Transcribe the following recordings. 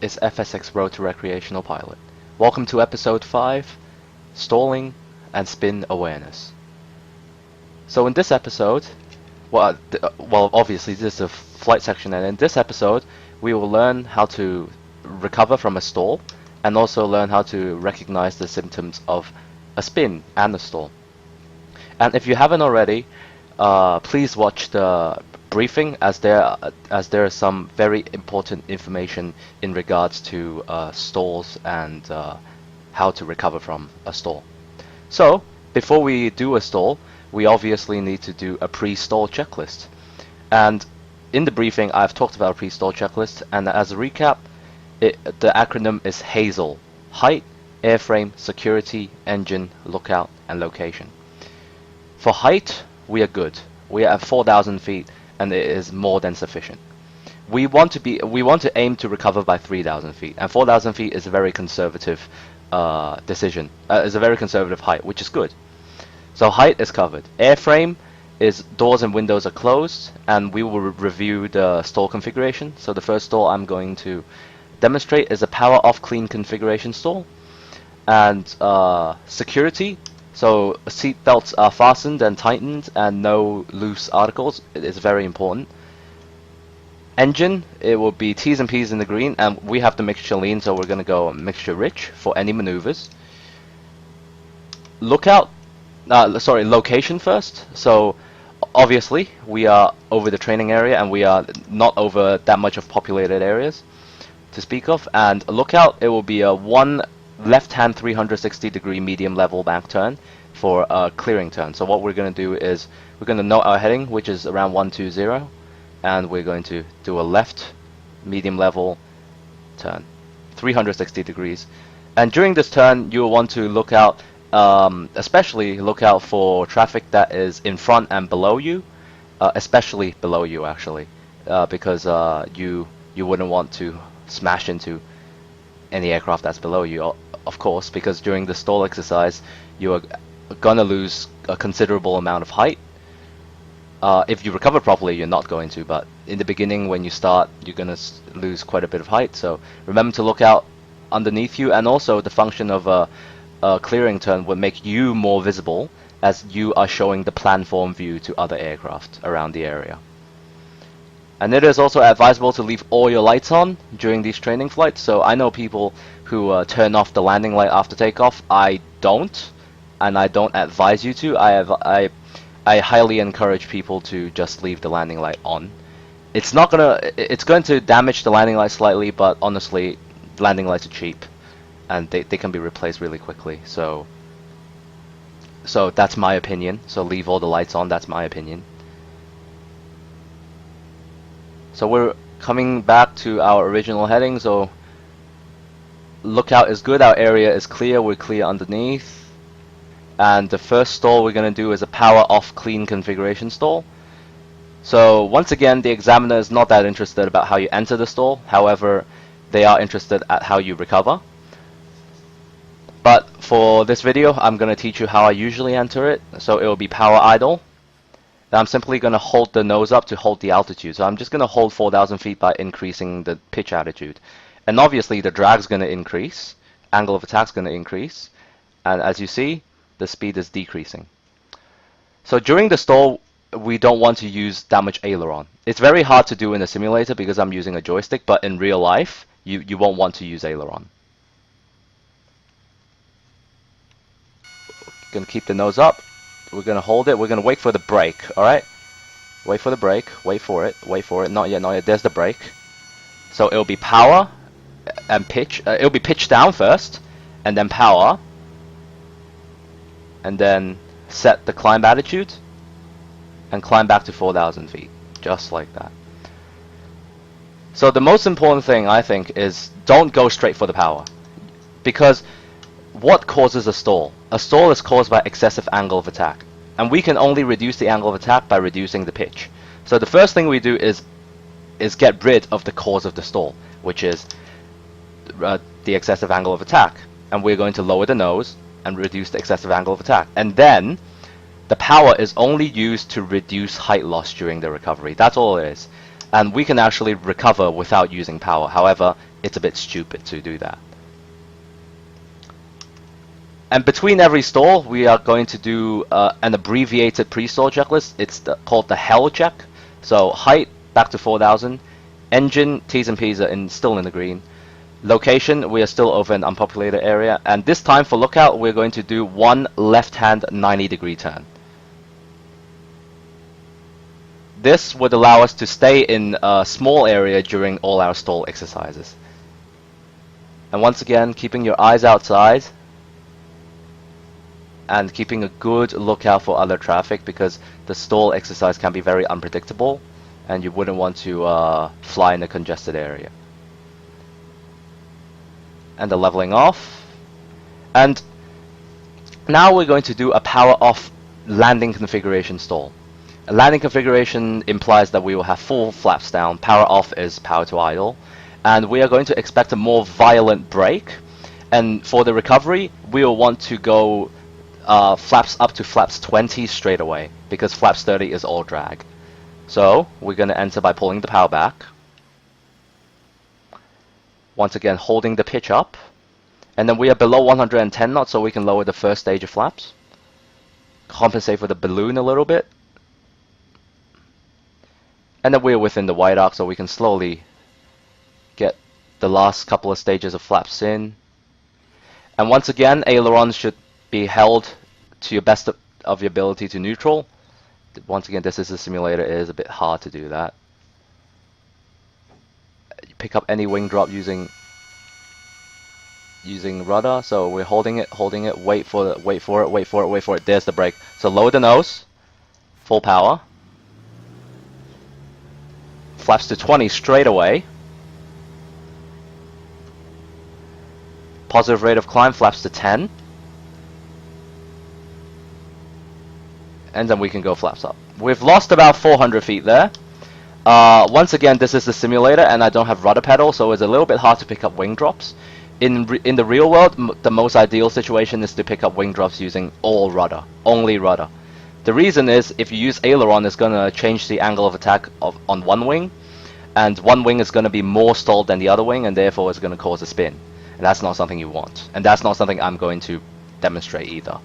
is FSX Road to Recreational Pilot. Welcome to episode 5, Stalling and Spin Awareness. So in this episode, well obviously this is a flight section, and in this episode we will learn how to recover from a stall and also learn how to recognize the symptoms of a spin and a stall. And if you haven't already, please watch the briefing, as there is some very important information in regards to stalls and how to recover from a stall. So before we do a stall, we obviously need to do a pre-stall checklist. And in the briefing, I've talked about a pre-stall checklist, and as a recap, the acronym is HAZEL: height, airframe, security, engine, lookout, and location. For height, we are good. We are at 4,000 feet, and it is more than sufficient. We want to aim to recover by 3,000 feet, and 4,000 feet is a very conservative decision. Is a very conservative height, which is good. So height is covered. Airframe is doors and windows are closed, and we will review the stall configuration. So the first stall I'm going to demonstrate is a power off clean configuration stall. And security, so seat belts are fastened and tightened and no loose articles. It is very important. Engine, it will be T's and P's in the green, and we have the mixture lean, so we're going to go mixture rich for any maneuvers. Location first. So obviously we are over the training area, and we are not over that much of populated areas to speak of. And lookout, it will be a one left-hand 360-degree medium level back turn for a clearing turn. So what we're going to do is we're going to note our heading, which is around 120, and we're going to do a left medium level turn 360 degrees. And during this turn, you'll want to look out, especially look out for traffic that is in front and below you, especially below you actually, because you wouldn't want to smash into any aircraft that's below you, of course, because during the stall exercise you are gonna lose a considerable amount of height. If you recover properly, you're not going to, but in the beginning when you start, you're gonna lose quite a bit of height. So remember to look out underneath you, and also the function of a clearing turn would make you more visible, as you are showing the planform view to other aircraft around the area. And it is also advisable to leave all your lights on during these training flights. So I know people who turn off the landing light after takeoff. I don't, and I don't advise you to. I highly encourage people to just leave the landing light on. It's going to damage the landing light slightly, but honestly, landing lights are cheap, and they can be replaced really quickly. So that's my opinion. So leave all the lights on. That's my opinion. So we're coming back to our original heading. So lookout is good, our area is clear, we're clear underneath. And the first stall we're going to do is a power off clean configuration stall. So once again, the examiner is not that interested about how you enter the stall. However, they are interested at how you recover. But for this video, I'm going to teach you how I usually enter it. So it will be power idle. I'm simply going to hold the nose up to hold the altitude. So I'm just going to hold 4,000 feet by increasing the pitch attitude. And obviously the drag's going to increase, angle of attack's going to increase, and as you see, the speed is decreasing. So during the stall, we don't want to use that much aileron. It's very hard to do in a simulator because I'm using a joystick, but in real life, you won't want to use aileron. Going to keep the nose up. We're going to hold it. We're going to wait for the brake, alright? Wait for the brake. Wait for it. Wait for it. Not yet, not yet. There's the brake. So it'll be power and pitch. It'll be pitch down first, and then power. And then set the climb attitude, and climb back to 4,000 feet. Just like that. So the most important thing, I think, is don't go straight for the power. Because what causes a stall? A stall is caused by excessive angle of attack, and we can only reduce the angle of attack by reducing the pitch. So the first thing we do is get rid of the cause of the stall, which is the excessive angle of attack, and we're going to lower the nose and reduce the excessive angle of attack. And then the power is only used to reduce height loss during the recovery. That's all it is. And we can actually recover without using power. However, it's a bit stupid to do that. And between every stall, we are going to do an abbreviated pre-stall checklist. It's called the hell check. So height back to 4,000. Engine, T's and P's are still in the green. Location, we are still over an unpopulated area. And this time for lookout, we're going to do one left-hand 90-degree turn. This would allow us to stay in a small area during all our stall exercises. And once again, keeping your eyes outside and keeping a good lookout for other traffic, because the stall exercise can be very unpredictable and you wouldn't want to fly in a congested area. And the leveling off. And now we're going to do a power off landing configuration stall. A landing configuration implies that we will have full flaps down. Power off is power to idle. And we are going to expect a more violent brake. And for the recovery, we will want to go flaps up to flaps 20 straight away, because flaps 30 is all drag. So we're going to enter by pulling the power back. Once again, holding the pitch up. And then we are below 110 knots, so we can lower the first stage of flaps. Compensate for the balloon a little bit. And then we're within the white arc, so we can slowly get the last couple of stages of flaps in. And once again, ailerons should be held to your best of your ability to neutral. Once again, this is a simulator. It is a bit hard to do that. You pick up any wing drop using rudder. So we're holding it, wait for it. There's the brake. So lower the nose, full power. Flaps to 20 straight away. Positive rate of climb, flaps to 10. And then we can go flaps up. We've lost about 400 feet there. Once again, this is the simulator and I don't have rudder pedal, so it's a little bit hard to pick up wing drops. In the real world, the most ideal situation is to pick up wing drops using all rudder, only rudder. The reason is, if you use aileron, it's going to change the angle of attack on one wing, and one wing is going to be more stalled than the other wing, and therefore it's going to cause a spin. And that's not something you want, and that's not something I'm going to demonstrate either.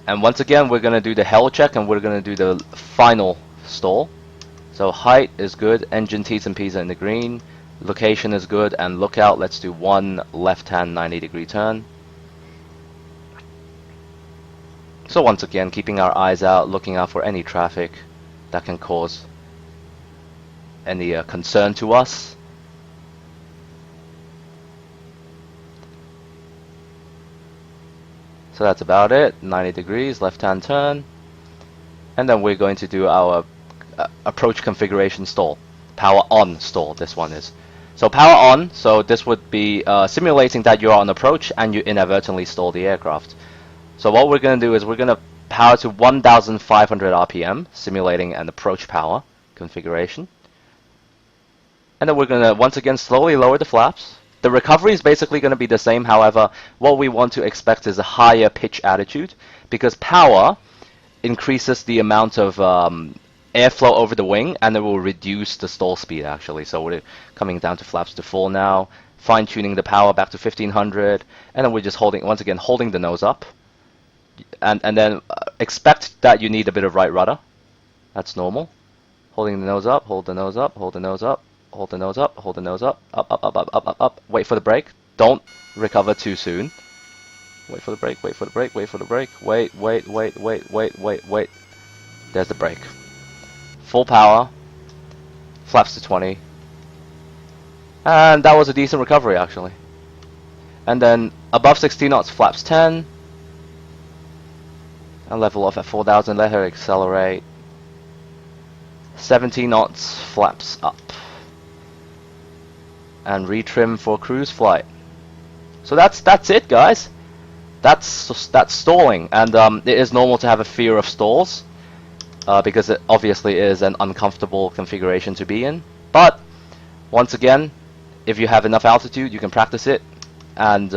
And once again, we're going to do the hell check, and we're going to do the final stall. So height is good, engine T's and P's are in the green, location is good, and lookout, let's do one left-hand 90-degree turn. So once again, keeping our eyes out, looking out for any traffic that can cause any concern to us. So that's about it. 90 degrees, left-hand turn. And then we're going to do our approach configuration stall. Power on stall, this one is. So power on, so this would be simulating that you're on approach and you inadvertently stall the aircraft. So what we're going to do is we're going to power to 1,500 RPM, simulating an approach power configuration. And then we're going to once again slowly lower the flaps. The recovery is basically going to be the same, however, what we want to expect is a higher pitch attitude, because power increases the amount of airflow over the wing, and it will reduce the stall speed actually. So we're coming down to flaps to 4 now, fine-tuning the power back to 1,500, and then we're just holding, once again, holding the nose up. And then expect that you need a bit of right rudder. That's normal. Holding the nose up, hold the nose up, hold the nose up, hold the nose up, hold the nose up, up, up, up, up, up, up, up. Wait for the brake. Don't recover too soon. Wait for the brake, wait for the brake, wait for the brake. Wait. There's the brake. Full power. Flaps to 20. And that was a decent recovery actually. And then above 60 knots, flaps 10. And level off at 4,000, let her accelerate. 70 knots, flaps up. And retrim for cruise flight. So that's it, guys. That's stalling, and it is normal to have a fear of stalls, because it obviously is an uncomfortable configuration to be in. But once again, if you have enough altitude, you can practice it. And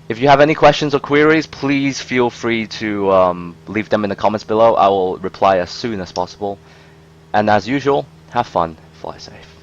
if you have any questions or queries, please feel free to leave them in the comments below. I will reply as soon as possible. And as usual, Have fun, fly safe.